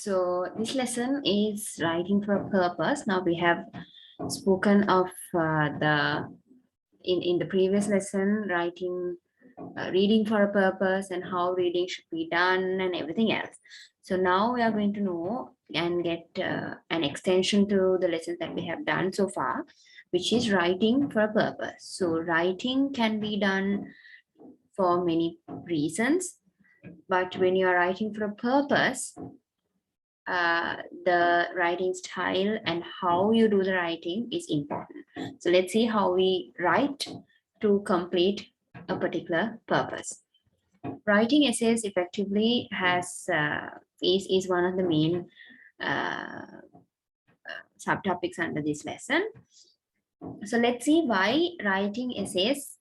So this lesson is writing for a purpose. Now we have spoken of in the previous lesson writing, reading for a purpose and how reading should be done and everything else. So now we are going to know and get an extension to the lessons that we have done so far, which is writing for a purpose. So writing can be done for many reasons, but when you are writing for a purpose, the writing style and how you do the writing is important. So let's see how we write to complete a particular purpose. Writing essays effectively is one of the main subtopics under this lesson. So let's see why writing essays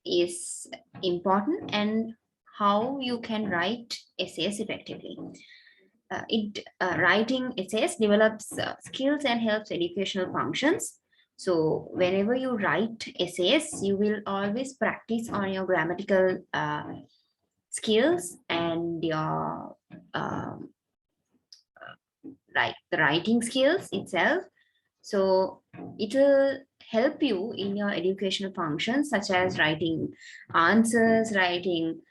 is important and how you can write essays effectively. Writing essays develops skills and helps educational functions. So whenever you write essays, you will always practice on your grammatical skills and your like the writing skills itself. So it will help you in your educational functions, such as writing answers, writing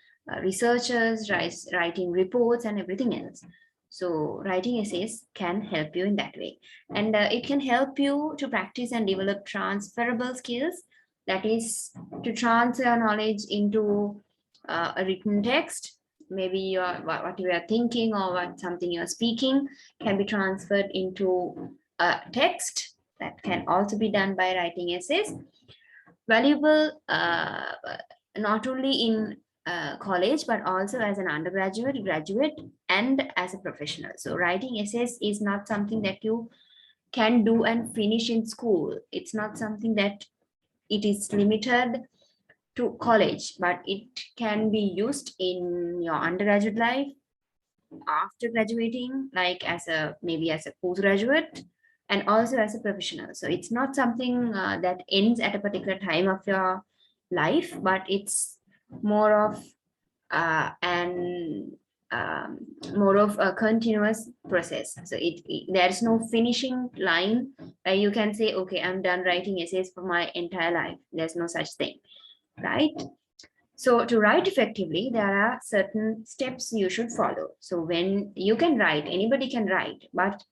researches, writing reports, and everything else. So writing essays can help you in that way. And it can help you to practice and develop transferable skills. That is to transfer knowledge into a written text. Maybe what you are thinking or what something you are speaking can be transferred into a text. That can also be done by writing essays. Valuable not only in college, but also as an undergraduate, graduate, and as a professional. So writing essays is not something that you can do and finish in school. It's not something that it is limited to college, but it can be used in your undergraduate life, after graduating, like maybe as a postgraduate, and also as a professional. So it's not something that ends at a particular time of your life, but it's more of more of a continuous process. So there's no finishing line where you can say, okay, I'm done writing essays for my entire life. There's no such thing, right? So to write effectively, there are certain steps you should follow. So when you can write, anybody can write, but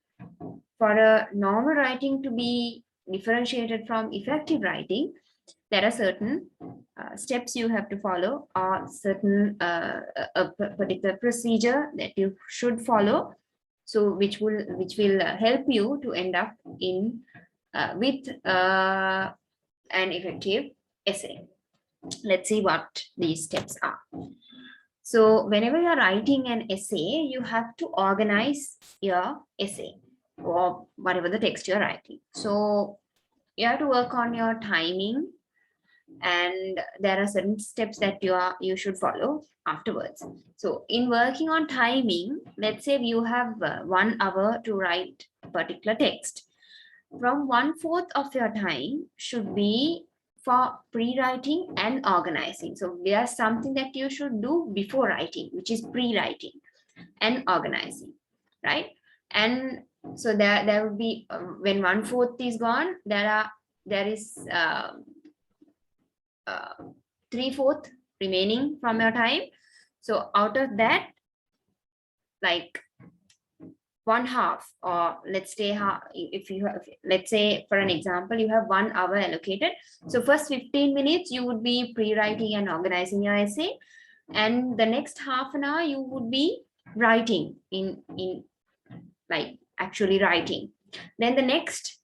for a normal writing to be differentiated from effective writing, there are certain steps you have to follow, or certain a particular procedure that you should follow. So which will help you to end up in with an effective essay. Let's see what these steps are. So whenever you're writing an essay, you have to organize your essay or whatever the text you're writing. So you have to work on your timing, and there are certain steps that you should follow afterwards. So in working on timing, let's say you have 1 hour to write a particular text. From 1/4 of your time should be for pre-writing and organizing. So there's something that you should do before writing, which is pre-writing and organizing, right? And so there will be when 1/4 is gone, there is 3/4 remaining from your time. So out of that, like 1/2, or let's say if you have, let's say for an example, you have 1 hour allocated. So first 15 minutes you would be pre-writing and organizing your essay, and the next half an hour you would be writing in like actually writing. Then the next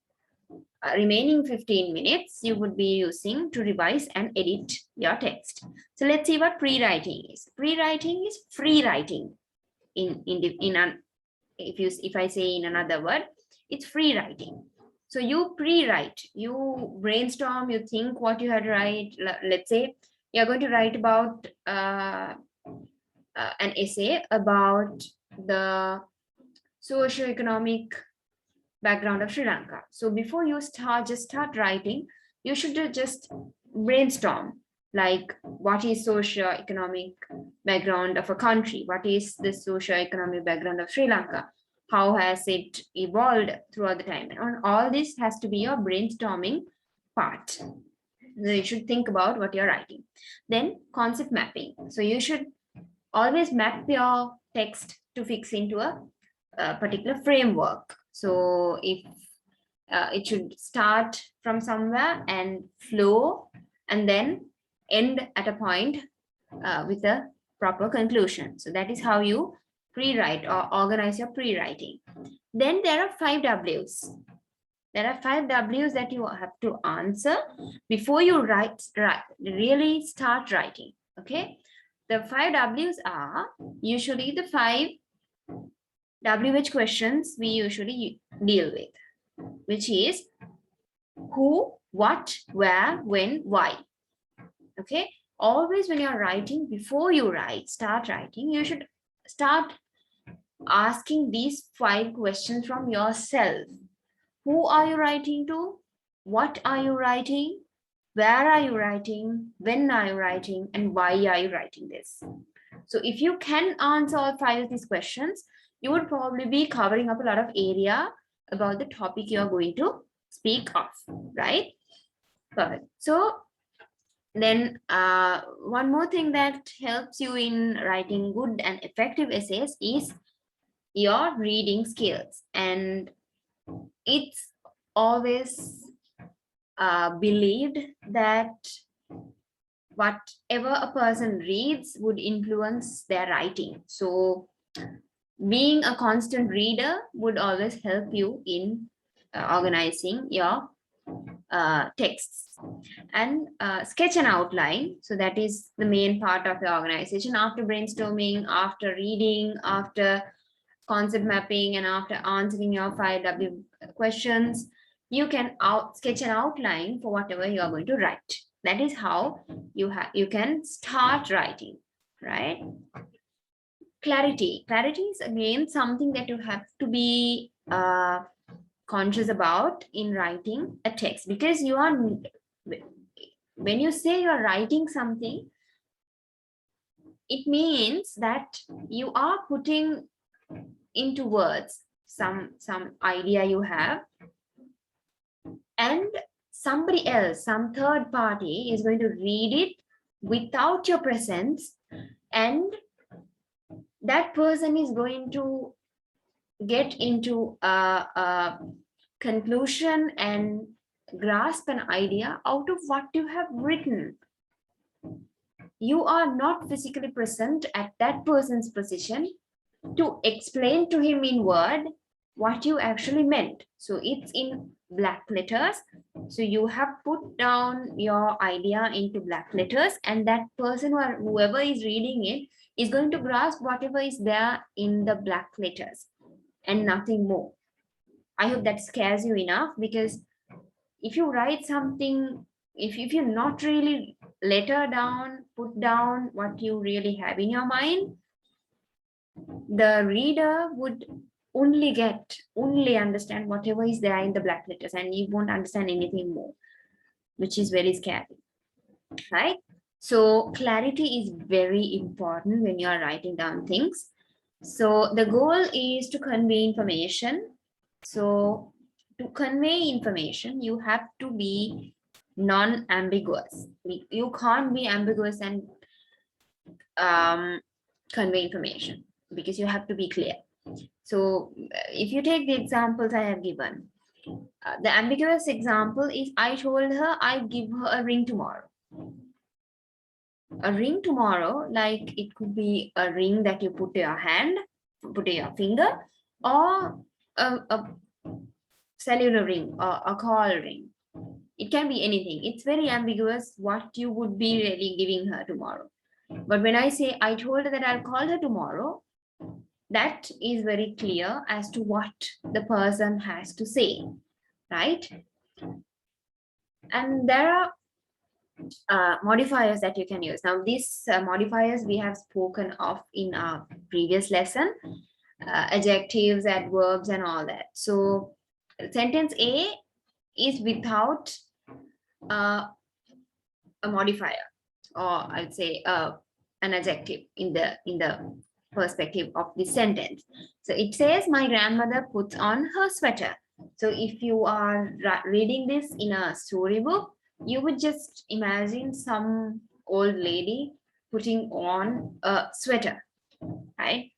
remaining 15 minutes you would be using to revise and edit your text. So let's see what pre-writing is. Pre-writing is free writing. If I say in another word, it's free writing. So you pre-write, you brainstorm, you think what you had to write. Let's say you're going to write about an essay about the socio-economic background of Sri Lanka. So before you start writing, you should just brainstorm like what is socio-economic background of a country? What is the socio-economic background of Sri Lanka? How has it evolved throughout the time? And all this has to be your brainstorming part. So you should think about what you're writing. Then concept mapping. So you should always map your text to fix into a particular framework. So if it should start from somewhere and flow and then end at a point with a proper conclusion. So that is how you pre-write or organize your pre-writing. Then there are 5 W's. There are 5 W's that you have to answer before you really start writing. Okay. The 5 W's are usually the 5 WH questions we usually deal with, which is who, what, where, when, why. Okay. Always when you're writing, before you start writing, you should start asking these 5 questions from yourself. Who are you writing to? What are you writing? Where are you writing? When are you writing? And why are you writing this? So if you can answer all 5 of these questions, you would probably be covering up a lot of area about the topic you are going to speak of, right? Perfect. So then one more thing that helps you in writing good and effective essays is your reading skills. And it's always believed that whatever a person reads would influence their writing. So being a constant reader would always help you in organizing your texts. And sketch an outline. So that is the main part of the organization. After brainstorming, after reading, after concept mapping, and after answering your 5 W questions, you can sketch an outline for whatever you are going to write. That is how you can start writing, right? Clarity. Clarity is again something that you have to be conscious about in writing a text, because you are, when you say you're writing something, it means that you are putting into words some idea you have, and somebody else, some third party is going to read it without your presence, and that person is going to get into a conclusion and grasp an idea out of what you have written. You are not physically present at that person's position to explain to him in word what you actually meant. So it's in black letters. So you have put down your idea into black letters, and that person or whoever is reading it is going to grasp whatever is there in the black letters and nothing more. I hope that scares you enough, because if you write something, if you're not really put down what you really have in your mind, the reader would only understand whatever is there in the black letters, and you won't understand anything more, which is very scary, right? So clarity is very important when you are writing down things. So the goal is to convey information. So to convey information, you have to be non-ambiguous. You can't be ambiguous and convey information, because you have to be clear. So if you take the examples I have given, the ambiguous example is, I told her I'd give her a ring tomorrow. A ring tomorrow, like it could be a ring that you put to your hand, put to your finger, or a cellular ring or a call ring. It can be anything. It's very ambiguous what you would be really giving her tomorrow. But when I say I told her that I'll call her tomorrow, that is very clear as to what the person has to say, right? And there are modifiers that you can use. Now, these modifiers we have spoken of in our previous lesson, adjectives, adverbs, and all that. So sentence A is without a modifier. or I'd say an adjective in the perspective of the sentence. So it says, my grandmother puts on her sweater. So if you are reading this in a storybook, you would just imagine some old lady putting on a sweater, right?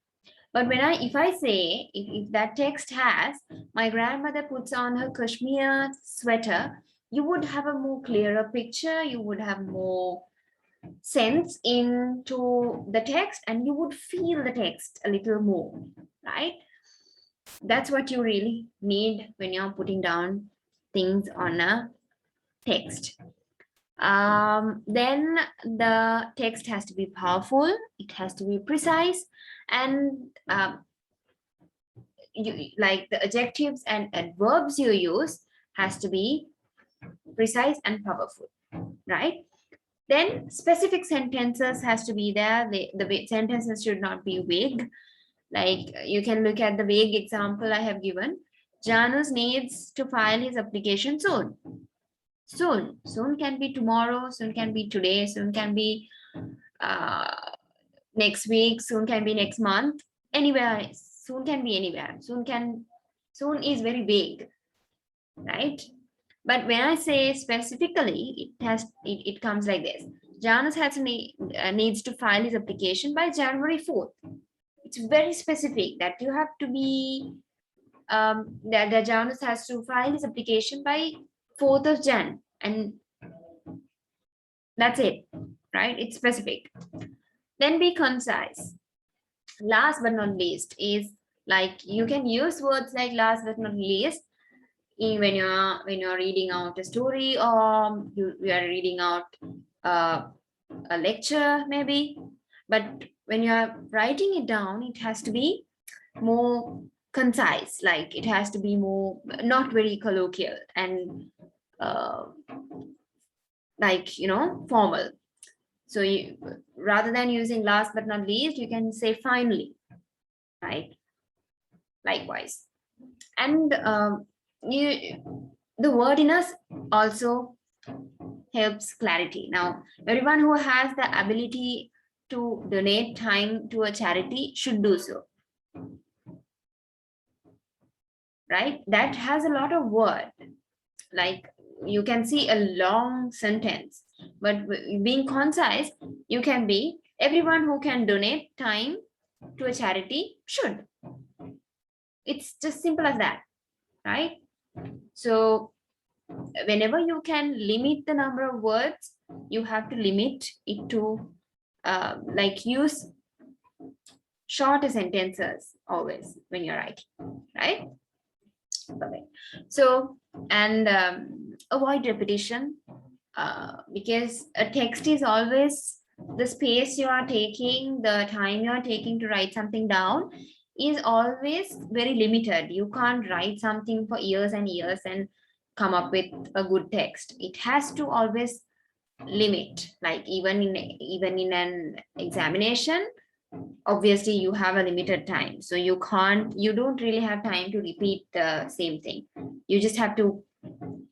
But if I say, if that text has, my grandmother puts on her cashmere sweater, you would have a more clearer picture, you would have more sense into the text, and you would feel the text a little more, right? That's what you really need when you're putting down things on a text. Then the text has to be powerful, it has to be precise, and like the adjectives and adverbs you use has to be precise and powerful, right? Then specific sentences has to be there. The sentences should not be vague. Like you can look at the vague example I have given. Janus needs to file his application soon. Soon can be tomorrow, soon can be today, soon can be next week, soon can be next month, anywhere, soon can be anywhere. Soon is very vague, right? But when I say specifically, it comes like this. Janus needs to file his application by January 4th. It's very specific that you have to be, that Janus has to file his application by 4th of Jan. And that's it, right? It's specific. Then be concise. Last but not least is, like, you can use words like last but not least when you're reading out a story, or you are reading out a lecture maybe. But when you're writing it down, it has to be more concise, like it has to be more, not very colloquial and like, you know, formal. So you, rather than using last but not least, you can say finally, right? Likewise. And the wordiness also helps clarity. Now, everyone who has the ability to donate time to a charity should do so, right? That has a lot of word. Like you can see a long sentence, but being concise, you can be, everyone who can donate time to a charity should. It's just simple as that, right? So whenever you can limit the number of words, you have to limit it to like use shorter sentences always when you're writing, right? Okay. So, and avoid repetition, because a text is always, the space you are taking, the time you are taking to write something down is always very limited. You can't write something for years and years and come up with a good text. It has to always limit, like even in an examination, obviously you have a limited time, so you don't really have time to repeat the same thing. You just have to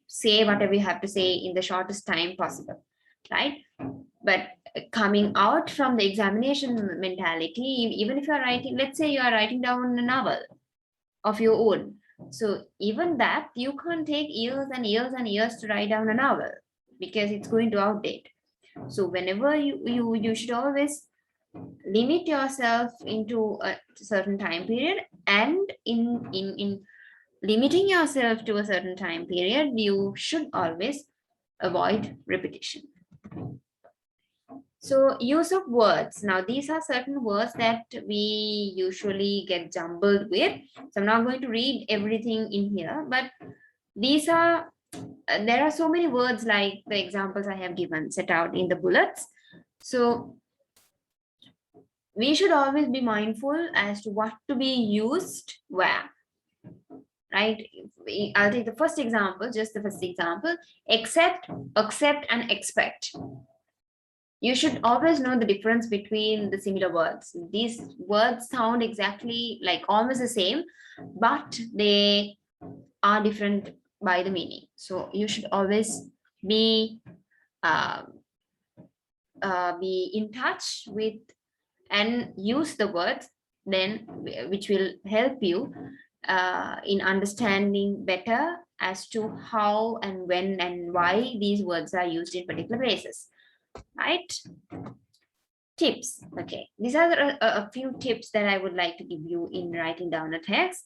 say whatever you have to say in the shortest time possible, right? But coming out from the examination mentality, even if you're writing, let's say you are writing down a novel of your own, so even that, you can't take years and years and years to write down a novel because it's going to outdate. So whenever you should always limit yourself into a certain time period, and in limiting yourself to a certain time period, you should always avoid repetition. So use of words. Now these are certain words that we usually get jumbled with. So I'm not going to read everything in here, but these are, there are so many words like the examples I have given set out in the bullets. So we should always be mindful as to what to be used where, right? I'll take the first example, just the first example: accept, and expect. You should always know the difference between the similar words. These words sound exactly like almost the same, but they are different by the meaning. So you should always be be in touch with and use the words, then which will help you in understanding better as to how and when and why these words are used in particular places, right? Tips. Okay, these are a few tips that I would like to give you in writing down a text.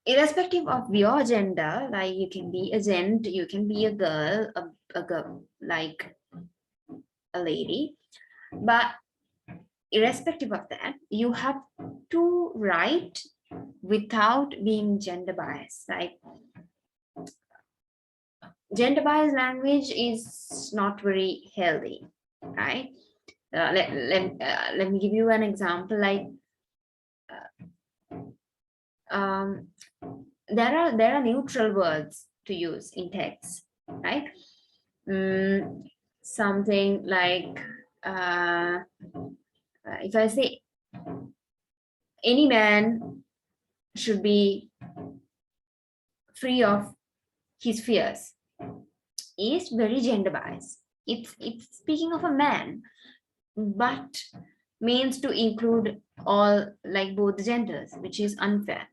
Irrespective of your gender, like you can be a gent, you can be a girl, a girl like a lady, but irrespective of that, you have to write without being gender biased. Like gender biased language is not very healthy, right? Let me give you an example. Like there are neutral words to use in text, right? Something like if I say any man should be free of his fears, is very gender biased. It's speaking of a man, but means to include all, like both genders, which is unfair.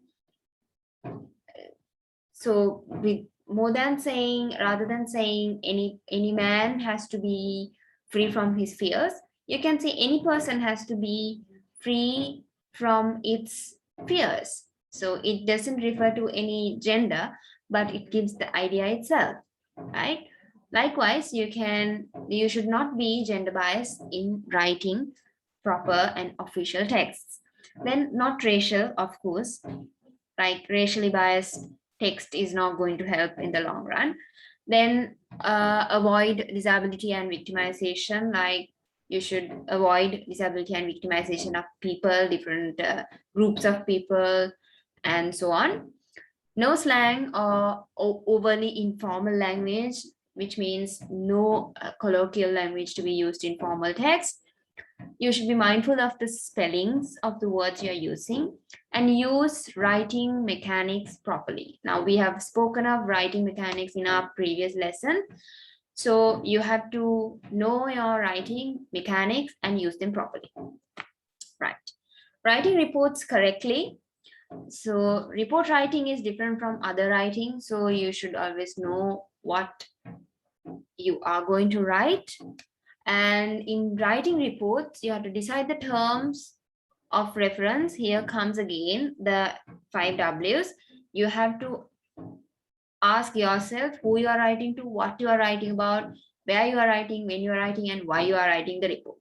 So with rather than saying any man has to be free from his fears, you can say any person has to be free from its fears. So it doesn't refer to any gender, but it gives the idea itself, right? Likewise, you should not be gender biased in writing proper and official texts. Then not racial, of course, like racially biased text is not going to help in the long run. Then avoid disability and victimization. Like you should avoid disability and victimization of people, different groups of people, and so on. No slang or overly informal language, which means no colloquial language to be used in formal text. You should be mindful of the spellings of the words you're using and use writing mechanics properly. Now, we have spoken of writing mechanics in our previous lesson. So you have to know your writing mechanics and use them properly. Right. Writing reports correctly. So report writing is different from other writing. So you should always know what you are going to write. And in writing reports, you have to decide the terms of reference. Here comes again the 5 W's. You have to ask yourself who you are writing to, what you are writing about, where you are writing, when you are writing, and why you are writing the report,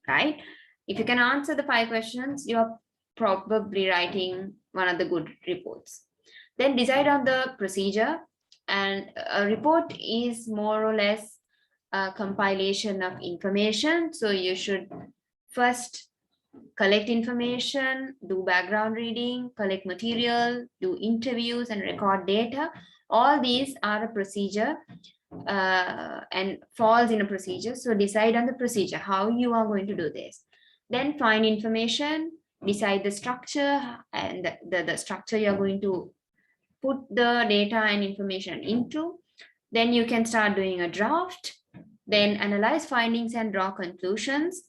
right? If you can answer the 5 questions, you are probably writing one of the good reports. Then decide on the procedure. And a report is more or less a compilation of information. So you should first collect information, do background reading, collect material, do interviews, and record data. All these are a procedure and falls in a procedure. So decide on the procedure, how you are going to do this. Then find information, decide the structure and the structure you're going to put the data and information into. Then you can start doing a draft, then analyze findings and draw conclusions,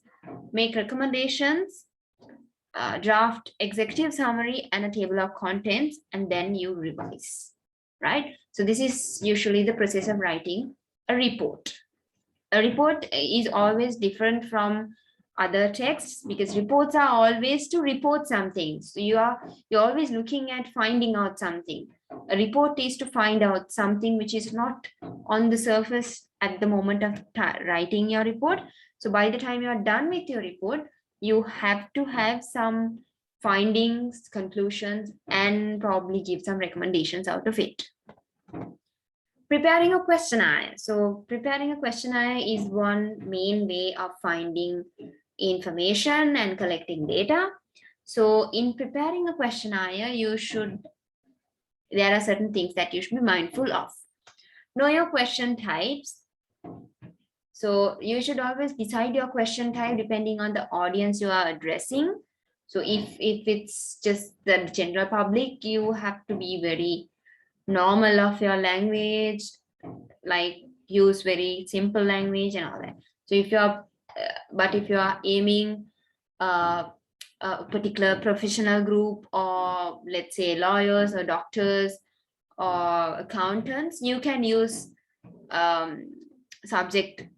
make recommendations, draft executive summary and a table of contents, and then you revise, right? So this is usually the process of writing a report. A report is always different from other texts because reports are always to report something. So you're always looking at finding out something. A report is to find out something which is not on the surface at the moment of writing your report. So by the time you're done with your report, you have to have some findings, conclusions, and probably give some recommendations out of it. Preparing a questionnaire. So preparing a questionnaire is one main way of finding information and collecting data. So in preparing a questionnaire, there are certain things that you should be mindful of. Know your question types. So you should always decide your question type depending on the audience you are addressing. So if it's just the general public, you have to be very normal of your language. Like use very simple language and all that. So if you're, but if you are aiming a particular professional group, or let's say lawyers or doctors or accountants, you can use subject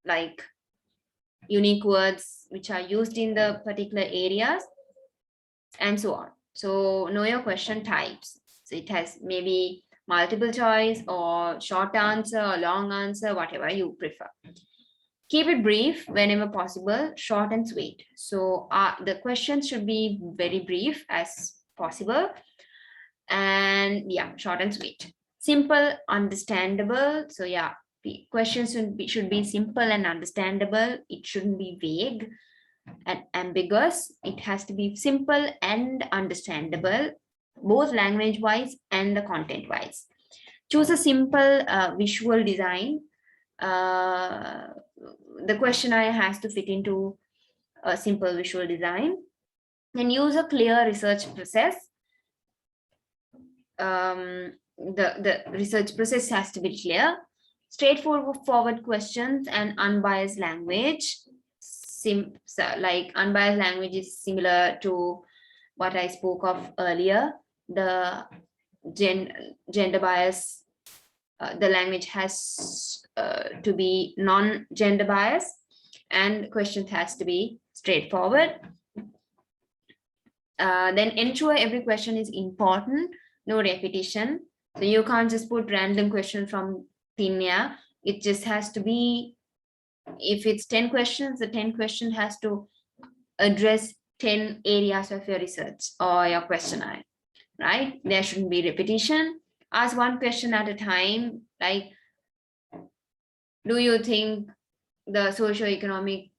like unique words which are used in the particular areas and so on. So know your question types. So it has maybe multiple choice or short answer or long answer, whatever you prefer. Keep it brief whenever possible, short and sweet. So the questions should be very brief as possible. And yeah, short and sweet. Simple, understandable. So yeah, the questions should be simple and understandable. It shouldn't be vague and ambiguous. It has to be simple and understandable, both language wise and the content wise. Choose a simple visual design. The questionnaire has to fit into a simple visual design, and use a clear research process. The research process has to be clear, straightforward questions and unbiased language. Like unbiased language is similar to what I spoke of earlier. The gender bias, the language has to be non-gender bias, and questions has to be straightforward. Then ensure every question is important, no repetition. So you can't just put random question from thin air. It just has to be, if it's 10 questions, the 10 question has to address 10 areas of your research or your questionnaire, right? There shouldn't be repetition. Ask one question at a time, like, do you think the socioeconomic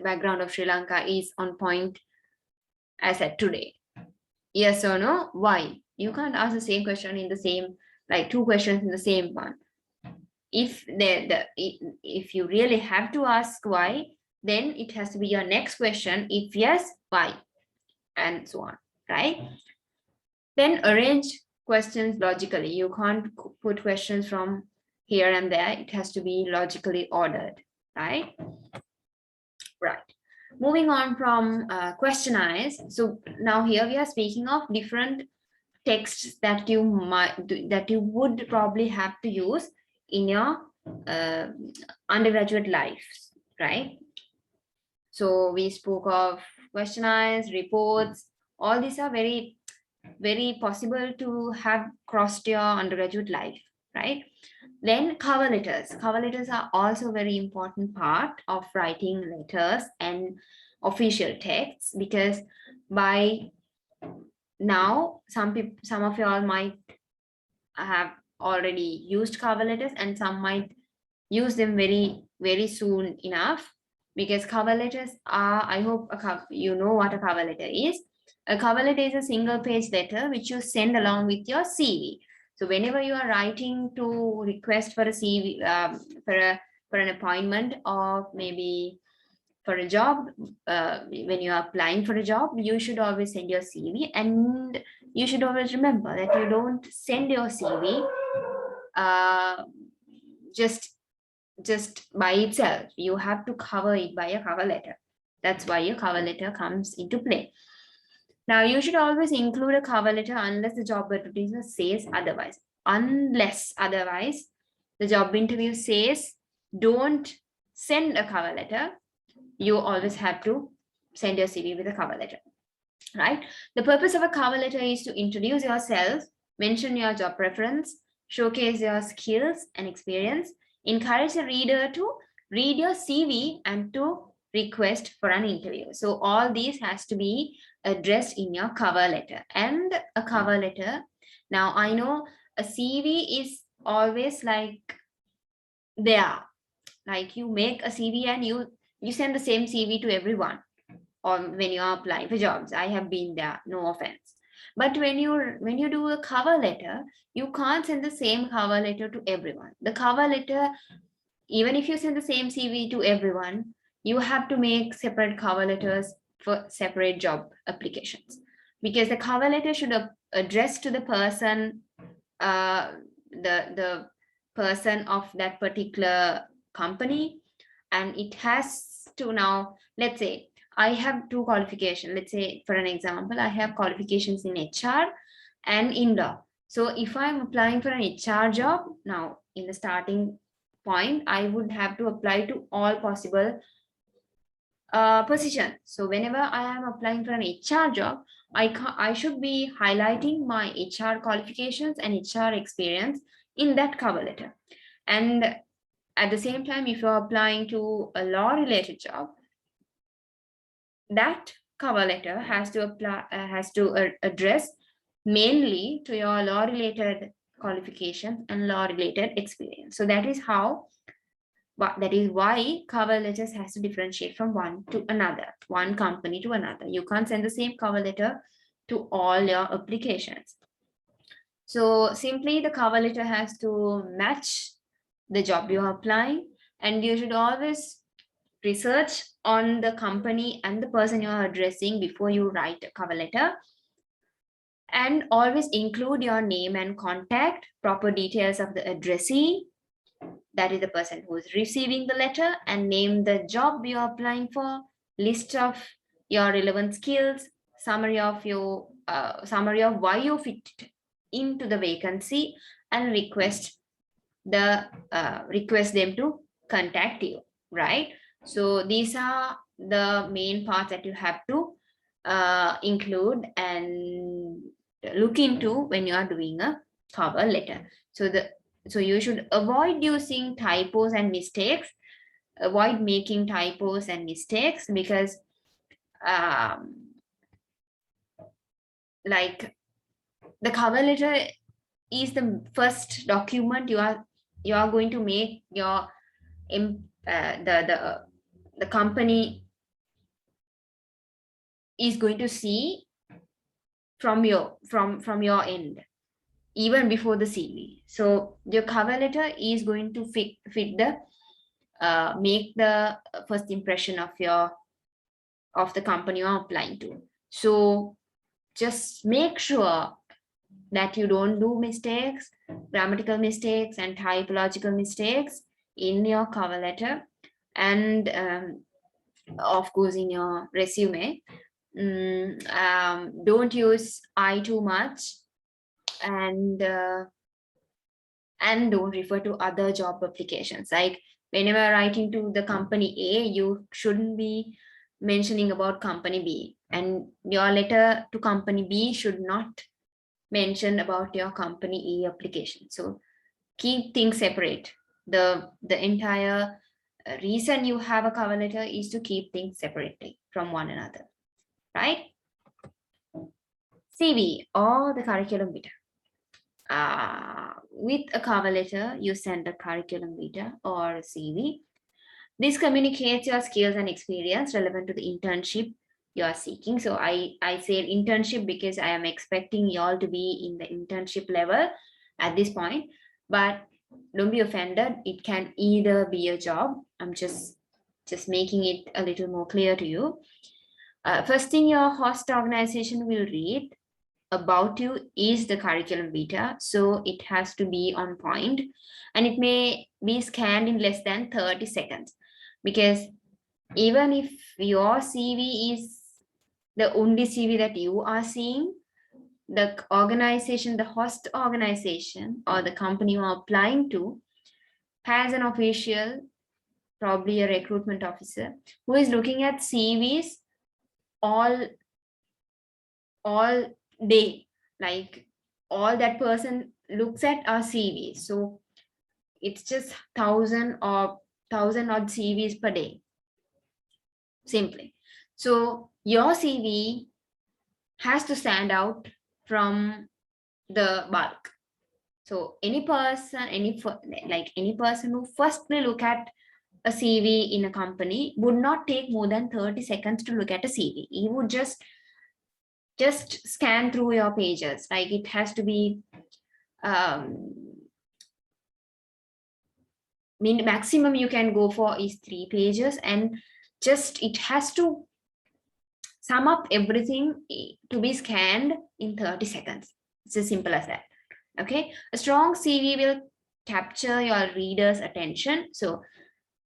background of Sri Lanka is on point as at today? Yes or no? Why? You can't ask the same question in the same, like two questions in the same one. If if you really have to ask why, then it has to be your next question. If yes, why? And so on, right? Then arrange questions logically. You can't put questions from here and there. It has to be logically ordered, right? Right. Moving on from questionnaires. So now here we are speaking of different texts that you would probably have to use in your undergraduate life, right? So we spoke of questionnaires, reports. All these are very, very possible to have crossed your undergraduate life, right? Then cover letters. Cover letters are also a very important part of writing letters and official texts, because by now some of you all might have already used cover letters, and some might use them very, very soon enough, because cover letters are, I hope you know what a cover letter is. A cover letter is a single page letter which you send along with your CV. So whenever you are writing to request for a CV, for an appointment, or maybe for a job, when you are applying for a job, you should always send your CV, and you should always remember that you don't send your CV just by itself. You have to cover it by a cover letter. That's why your cover letter comes into play. Now, you should always include a cover letter unless the job advertisement says otherwise. Unless otherwise, the job interview says don't send a cover letter, you always have to send your CV with a cover letter, right? The purpose of a cover letter is to introduce yourself, mention your job preference, showcase your skills and experience, encourage the reader to read your CV and to request for an interview. So all these has to be addressed in your cover letter. And a cover letter, now I know a CV is always like there, like you make a CV and you send the same CV to everyone, or when you are applying for jobs. I have been there, no offense. But when you do a cover letter, you can't send the same cover letter to everyone. The cover letter, even if you send the same CV to everyone, you have to make separate cover letters for separate job applications, because the cover letter should address to the person the person of that particular company, and it has to now, let's say I have 2 qualifications. Let's say for an example, I have qualifications in HR and in law. So if I'm applying for an HR job, now in the starting point, I would have to apply to all possible position. So whenever I am applying for an HR job, I should be highlighting my HR qualifications and HR experience in that cover letter. And at the same time, if you're applying to a law related job, that cover letter has to apply, address mainly to your law related qualifications and law related experience. So that is how, that is why cover letters has to differentiate from one to another, one company to another. You can't send the same cover letter to all your applications. So simply the cover letter has to match the job you're applying, and you should always research on the company and the person you're addressing before you write a cover letter. And always include your name and contact, proper details of the addressee, that is the person who is receiving the letter, and name the job you're applying for, list of your relevant skills, summary of why you fit into the vacancy, and request them to contact you, right? So these are the main parts that you have to include and look into when you are doing a cover letter. So you should avoid using typos and mistakes, avoid making typos and mistakes, because like the cover letter is the first document you are going to make your the company is going to see from your end, even before the CV. So your cover letter is going to fit the make the first impression of the company you're applying to. So just make sure that you don't do mistakes, grammatical mistakes and typological mistakes in your cover letter, and of course in your resume. Don't use I too much, and don't refer to other job applications. Like whenever writing to the company A, you shouldn't be mentioning about company B, and your letter to company B should not mention about your company A application. So keep things separate. The entire reason you have a cover letter is to keep things separately from one another, right? CV or the curriculum vitae. With a cover letter, you send a curriculum vitae or CV. This communicates your skills and experience relevant to the internship you are seeking. So I say internship because I am expecting you all to be in the internship level at this point, but don't be offended. It can either be a job. I'm just making it a little more clear to you. First thing your host organization will read about you is the curriculum vitae. So it has to be on point, and it may be scanned in less than 30 seconds, because even if your CV is the only CV that you are seeing, the organization, the host organization or the company you are applying to has an official, probably a recruitment officer, who is looking at CVs all day. Like all that person looks at are CVs. So it's just 1,000 odd CVs per day, simply. So your CV has to stand out from the bulk. So any person who firstly look at a CV in a company would not take more than 30 seconds to look at a CV. He would just scan through your pages. Like it has to be maximum you can go for is 3 pages, and just it has to sum up everything to be scanned in 30 seconds. It's as simple as that. Okay, a strong CV will capture your reader's attention. So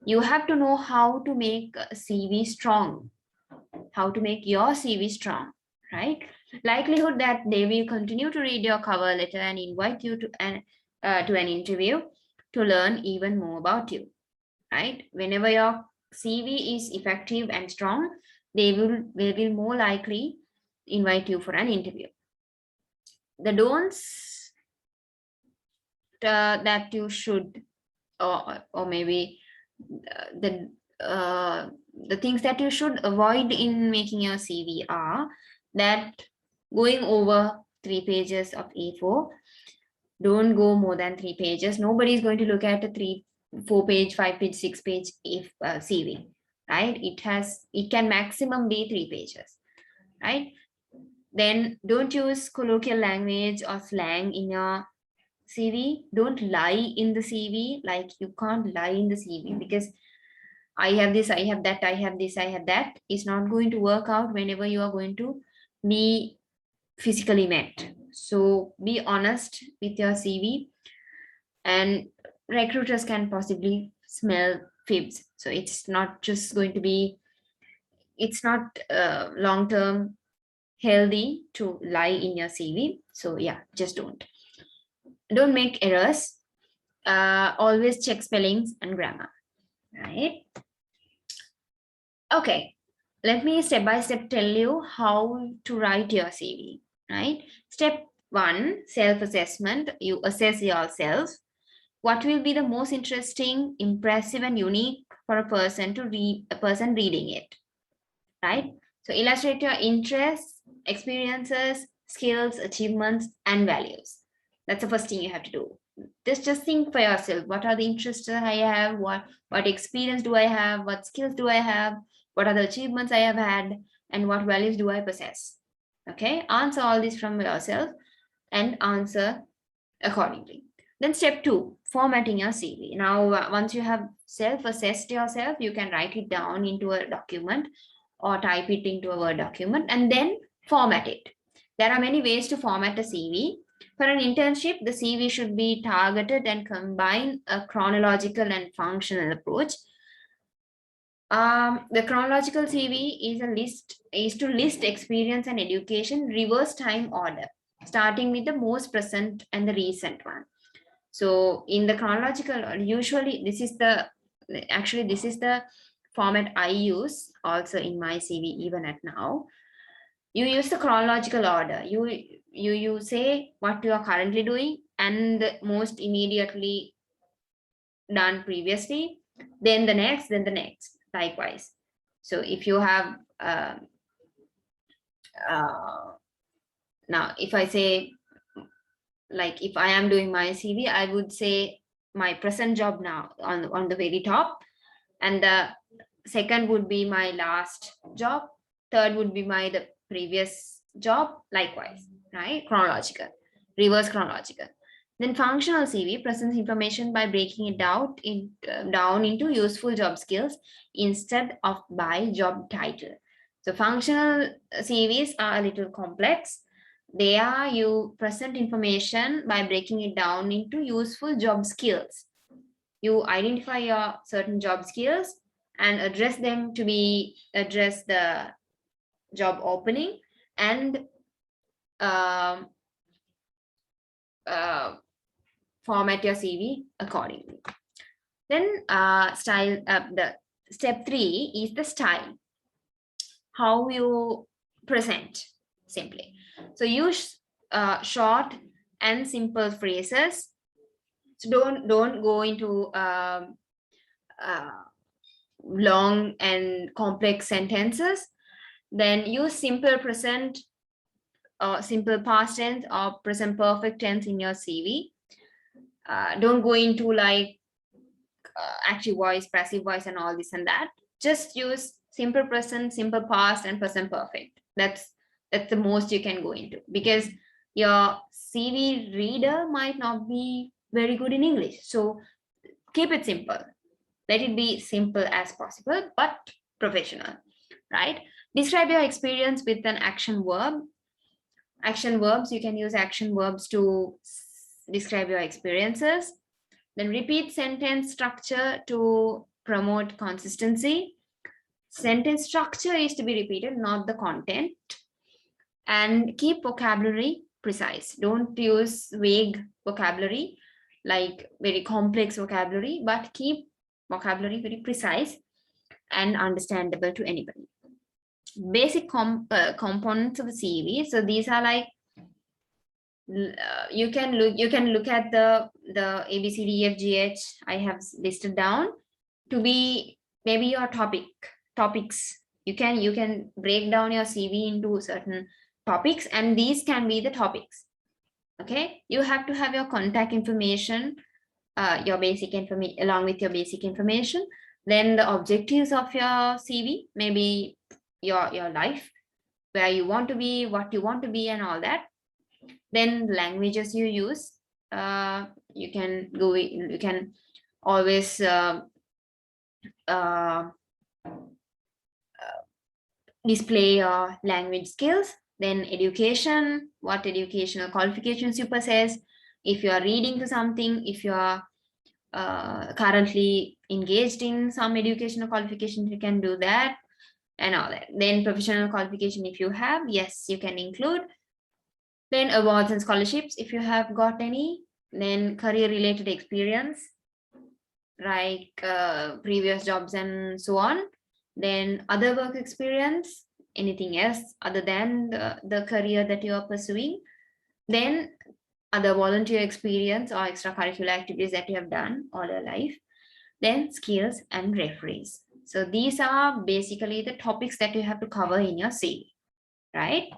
you have to know how to make a CV strong, how to make your CV strong, right? Likelihood that they will continue to read your cover letter and invite you to an interview to learn even more about you, right? Whenever your CV is effective and strong, they will more likely invite you for an interview. The don'ts that you should, or maybe the the things that you should avoid in making your CV are that going over 3 pages of A4. Don't go more than 3 pages. Nobody is going to look at a 4 page, 5 page, 6 page CV, right? It can maximum be 3 pages, right? Then don't use colloquial language or slang in your CV. Don't lie in the CV. Like, you can't lie in the CV because I have this, I have that, I have this, I have that. It's not going to work out whenever you are going to be physically met. So be honest with your CV, and recruiters can possibly smell fibs. So it's not just going to be, it's not long term healthy to lie in your CV. So yeah, just don't make errors. Always check spellings and grammar, right? Okay, let me step by step tell you how to write your CV, right? Step 1, self-assessment. You assess yourself. What will be the most interesting, impressive, and unique for a person to read, a person reading it, right? So illustrate your interests, experiences, skills, achievements, and values. That's the first thing you have to do. Just think for yourself. What are the interests I have? What experience do I have? What skills do I have? What are the achievements I have had? And what values do I possess? Okay, answer all this from yourself and answer accordingly. Then step 2, formatting your CV. Now, once you have self-assessed yourself, you can write it down into a document or type it into a Word document and then format it. There are many ways to format a CV. For an internship, the CV should be targeted and combine a chronological and functional approach. The chronological CV is to list experience and education reverse time order, starting with the most present and the recent one. So in the chronological, usually this is the format I use also in my CV even at now. You use the chronological order. You say what you are currently doing and the most immediately done previously, then the next, likewise. So if you have now if I say, like, if I am doing my CV, I would say my present job now on the very top, and the second would be my last job, third would be the previous job, likewise, right? Chronological, reverse chronological. Then functional CV presents information by breaking it down into useful job skills instead of by job title. So functional CVs are a little complex. You present information by breaking it down into useful job skills. You identify your certain job skills and address the job opening and format your CV accordingly. Then the step 3 is the style, how you present simply. So use short and simple phrases. So don't go into long and complex sentences. Then use simple present or simple past tense or present perfect tense in your CV. Don't go into like active voice, passive voice, and all this and that. Just use simple present, simple past, and present perfect. That's the most you can go into, because your CV reader might not be very good in English. So keep it simple. Let it be simple as possible, but professional, right? Describe your experience with an action verb. Action verbs, you can use action verbs to describe your experiences. Then repeat sentence structure to promote consistency. Sentence structure is to be repeated, not the content. And keep vocabulary precise. Don't use vague vocabulary, like very complex vocabulary, but keep vocabulary very precise and understandable to anybody. Basic components of a CV. So these are like, you can look at the A, B, C, D, F, G, H I have listed down to be maybe your topics. You can break down your CV into certain topics, and these can be the topics. Okay, you have to have your contact information, your basic information, along with your basic information. Then the objectives of your CV, maybe your life, where you want to be, what you want to be, and all that. Then languages you use, you can always display your language skills. Then education, what educational qualifications you possess, if you are reading to something, if you are currently engaged in some educational qualification, you can do that and all that. Then professional qualification, if you have, yes, you can include. Then awards and scholarships, if you have got any. Then career related experience, like previous jobs and so on. Then other work experience, anything else other than the career that you are pursuing. Then other volunteer experience or extracurricular activities that you have done all your life. Then skills and referees. So these are basically the topics that you have to cover in your CV, right?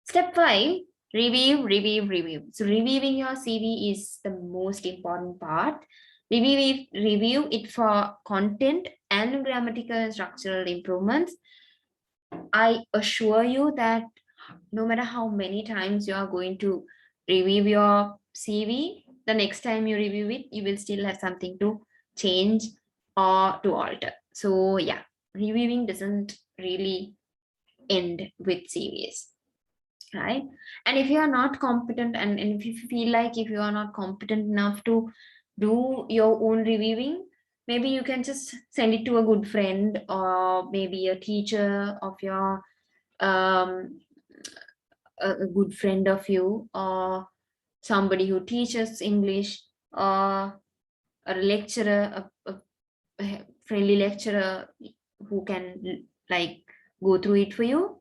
Step 5, review. So reviewing your CV is the most important part. Review it for content and grammatical and structural improvements. I assure you that no matter how many times you are going to review your CV, the next time you review it, you will still have something to change or to alter. So yeah, reviewing doesn't really end with CVs, right? And if you are not competent, and if you feel like if you are not competent enough to do your own reviewing, maybe you can just send it to a good friend or maybe a teacher of your a good friend of you, or somebody who teaches English, or a lecturer, a friendly lecturer who can like go through it for you,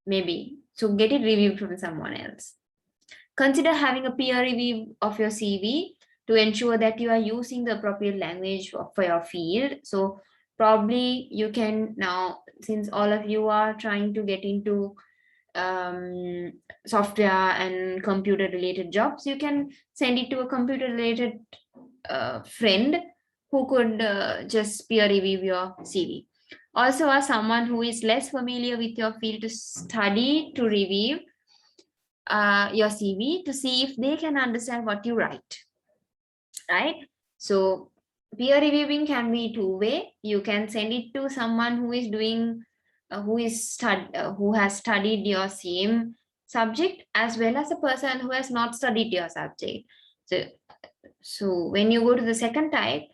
maybe. So get it reviewed from someone else. Consider having a peer review of your CV to ensure that you are using the appropriate language for your field. So probably you can now, since all of you are trying to get into software and computer related jobs, you can send it to a computer related friend who could just peer review your CV. Also, ask someone who is less familiar with your field to review your CV to see if they can understand what you write, right? So peer reviewing can be two-way. You can send it to someone who is doing who has studied your same subject, as well as a person who has not studied your subject. So when you go to the second type,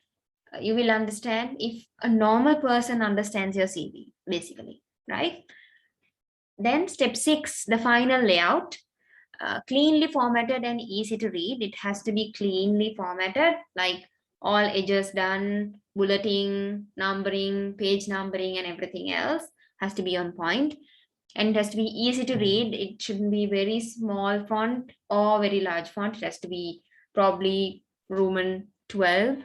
you will understand if a normal person understands your CV, basically, right? Then step 6, the final layout. Cleanly formatted and easy to read. It has to be cleanly formatted, like all edges done, bulleting, numbering, page numbering, and everything else has to be on point. And it has to be easy to read. It shouldn't be very small font or very large font. It has to be probably Roman 12.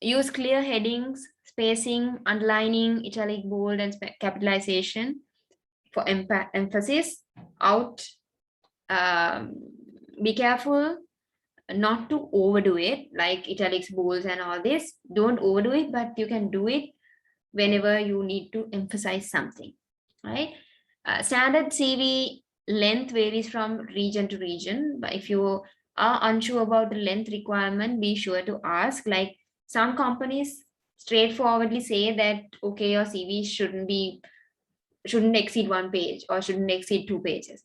Use clear headings, spacing, underlining, italic, bold, and capitalization for emphasis. Out. Be careful not to overdo it, like italics, bolds, and all this. Don't overdo it, but you can do it whenever you need to emphasize something, right? Standard CV length varies from region to region, but if you are unsure about the length requirement, be sure to ask. Like some companies straightforwardly say that, okay, your CV shouldn't exceed 1 page or shouldn't exceed 2 pages.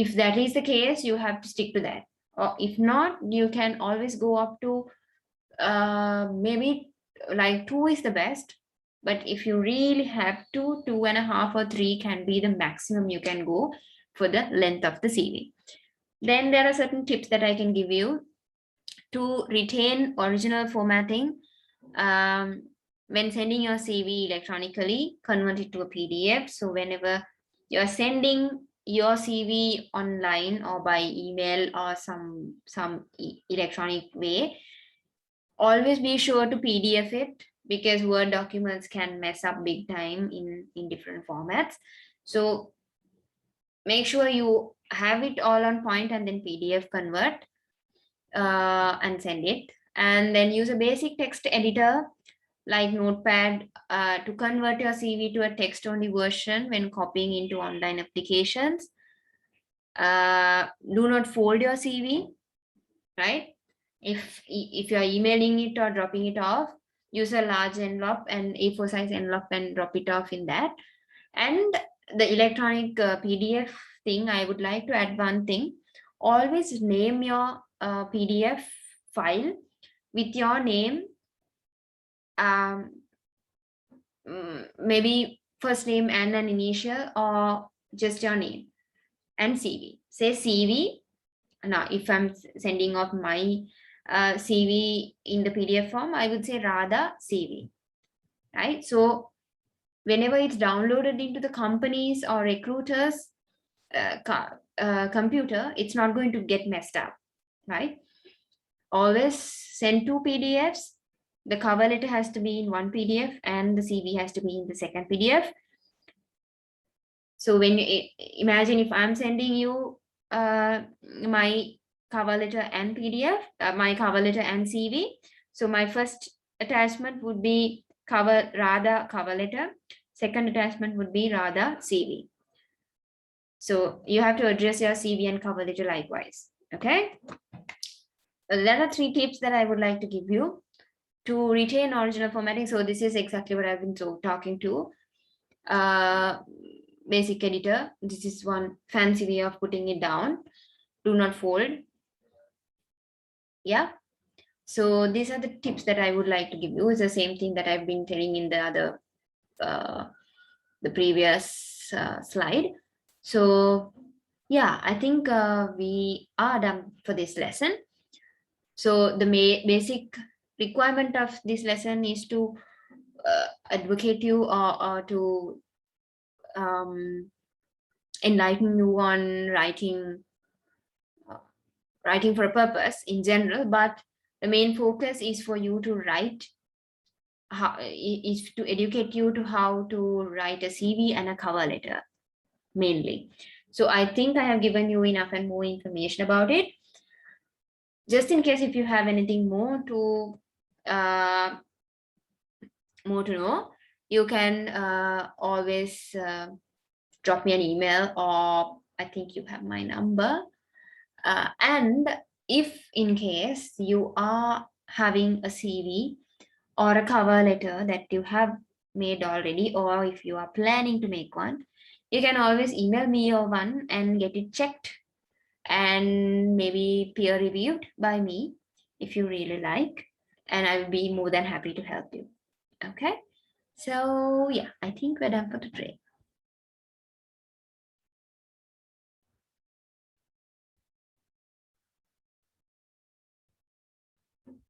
if that is the case, you have to stick to that. Or if not, you can always go up to maybe like 2 is the best. But if you really have to, 2.5 or 3 can be the maximum you can go for the length of the CV. Then there are certain tips that I can give you to retain original formatting. When sending your CV electronically, convert it to a PDF. So whenever you're sending your CV online or by email or some electronic way, always be sure to PDF it, because Word documents can mess up big time in different formats. So make sure you have it all on point and then PDF convert and send it. And then use a basic text editor like Notepad to convert your CV to a text-only version when copying into online applications. Do not fold your CV, right? If you're emailing it or dropping it off, use a large envelope and A4 size envelope and drop it off in that. And the electronic PDF thing, I would like to add one thing. Always name your PDF file with your name, maybe first name and an initial, or just your name and CV. Say CV. Now, if I'm sending off my CV in the PDF form, I would say Radha CV, right? So whenever it's downloaded into the company's or recruiters computer, it's not going to get messed up, right? Always send 2 PDFs. The cover letter has to be in one PDF and the CV has to be in the second PDF. So when you imagine, if I'm sending you my cover letter and PDF, my cover letter and CV. So my first attachment would be Radha cover letter. Second attachment would be Radha CV. So you have to address your CV and cover letter likewise. Okay. There are 3 tips that I would like to give you to retain original formatting. So this is exactly what I've been talking to. Basic editor. This is one fancy way of putting it down. Do not fold. Yeah. So these are the tips that I would like to give you. It's the same thing that I've been telling in the other, the previous slide. So yeah, I think we are done for this lesson. So the basic requirement of this lesson is to advocate you or to enlighten you on writing for a purpose in general, but the main focus is for you to write, is to educate you to how to write a CV and a cover letter mainly. So I think I have given you enough and more information about it. Just in case if you have anything more to know, you can always drop me an email, or I think you have my number. And if in case you are having a CV or a cover letter that you have made already, or if you are planning to make one, you can always email me your one and get it checked and maybe peer reviewed by me if you really like, and I will be more than happy to help you. Okay, so yeah, I think we're done for today.